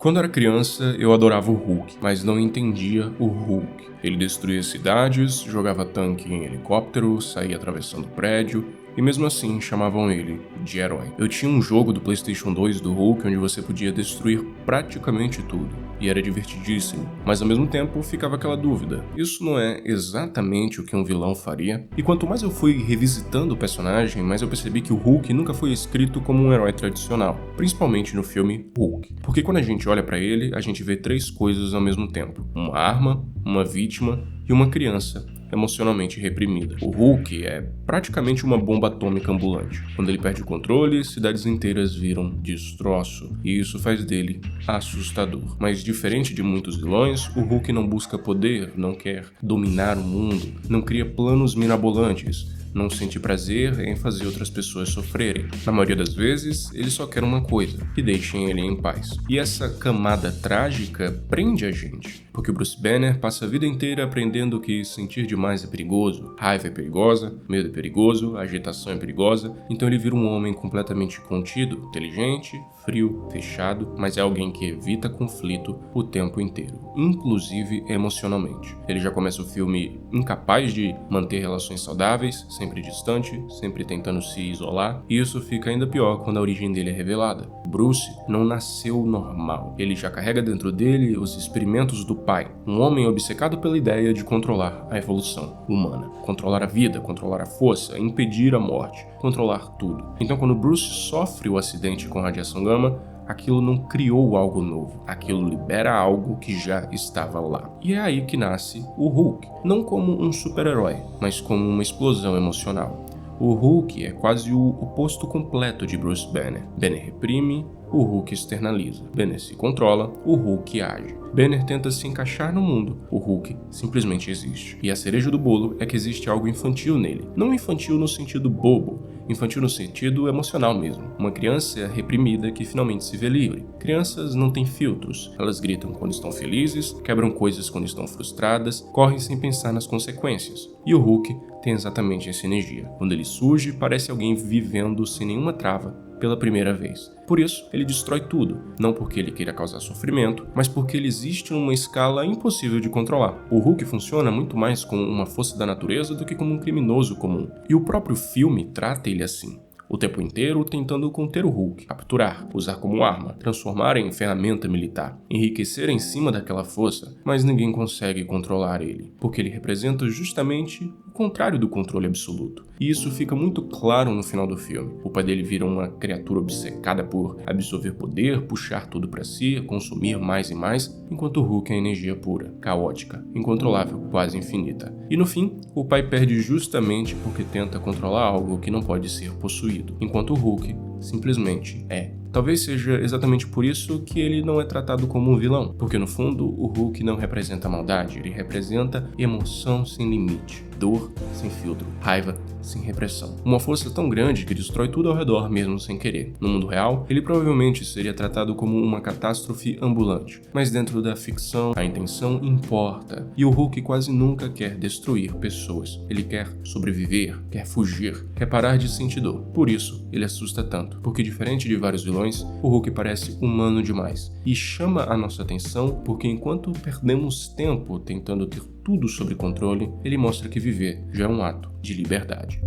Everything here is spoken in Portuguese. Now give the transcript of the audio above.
Quando era criança, eu adorava o Hulk, mas não entendia o Hulk. Ele destruía cidades, jogava tanque em helicóptero, saía atravessando prédio, e mesmo assim chamavam ele de herói. Eu tinha um jogo do PlayStation 2 do Hulk onde você podia destruir praticamente tudo, e era divertidíssimo, mas ao mesmo tempo ficava aquela dúvida: isso não é exatamente o que um vilão faria? E quanto mais eu fui revisitando o personagem, mais eu percebi que o Hulk nunca foi escrito como um herói tradicional, principalmente no filme Hulk. Porque quando a gente olha pra ele, a gente vê três coisas ao mesmo tempo: uma arma, uma vítima e uma criança emocionalmente reprimida. O Hulk é praticamente uma bomba atômica ambulante. Quando ele perde o controle, cidades inteiras viram destroço, e isso faz dele assustador. Mas diferente de muitos vilões, o Hulk não busca poder, não quer dominar o mundo, não cria planos mirabolantes, não sente prazer em fazer outras pessoas sofrerem. Na maioria das vezes, ele só quer uma coisa: que deixem ele em paz. E essa camada trágica prende a gente, porque o Bruce Banner passa a vida inteira aprendendo que sentir demais é perigoso, raiva é perigosa, medo é perigoso, agitação é perigosa, então ele vira um homem completamente contido, inteligente, frio, fechado, mas é alguém que evita conflito o tempo inteiro, inclusive emocionalmente. Ele já começa o filme incapaz de manter relações saudáveis, sempre distante, sempre tentando se isolar, e isso fica ainda pior quando a origem dele é revelada. Bruce não nasceu normal, ele já carrega dentro dele os experimentos do pai, um homem obcecado pela ideia de controlar a evolução humana, controlar a vida, controlar a força, impedir a morte, controlar tudo. Então quando Bruce sofre o acidente com radiação gama, aquilo não criou algo novo, aquilo libera algo que já estava lá. E é aí que nasce o Hulk, não como um super-herói, mas como uma explosão emocional. O Hulk é quase o oposto completo de Bruce Banner. Banner reprime, o Hulk externaliza. Banner se controla, o Hulk age. Banner tenta se encaixar no mundo, o Hulk simplesmente existe. E a cereja do bolo é que existe algo infantil nele. Não infantil no sentido bobo, infantil no sentido emocional mesmo. Uma criança reprimida que finalmente se vê livre. Crianças não têm filtros, elas gritam quando estão felizes, quebram coisas quando estão frustradas, correm sem pensar nas consequências. E o Hulk tem exatamente essa energia. Quando ele surge, parece alguém vivendo sem nenhuma trava pela primeira vez. Por isso, ele destrói tudo, não porque ele queira causar sofrimento, mas porque ele existe numa escala impossível de controlar. O Hulk funciona muito mais como uma força da natureza do que como um criminoso comum, e o próprio filme trata ele assim. O tempo inteiro tentando conter o Hulk, capturar, usar como arma, transformar em ferramenta militar, enriquecer em cima daquela força, mas ninguém consegue controlar ele, porque ele representa justamente o contrário do controle absoluto. E isso fica muito claro no final do filme. O pai dele vira uma criatura obcecada por absorver poder, puxar tudo pra si, consumir mais e mais, enquanto o Hulk é energia pura, caótica, incontrolável, quase infinita. E no fim, o pai perde justamente porque tenta controlar algo que não pode ser possuído, enquanto o Hulk simplesmente é. Talvez seja exatamente por isso que ele não é tratado como um vilão, porque no fundo o Hulk não representa maldade, ele representa emoção sem limite, dor sem filtro, raiva sem repressão. Uma força tão grande que destrói tudo ao redor mesmo sem querer. No mundo real, ele provavelmente seria tratado como uma catástrofe ambulante, mas dentro da ficção a intenção importa, e o Hulk quase nunca quer destruir pessoas. Ele quer sobreviver, quer fugir, quer parar de sentir dor. Por isso, ele assusta tanto, porque diferente de vários vilões, o Hulk parece humano demais e chama a nossa atenção porque enquanto perdemos tempo tentando ter tudo sob controle, ele mostra que viver já é um ato de liberdade.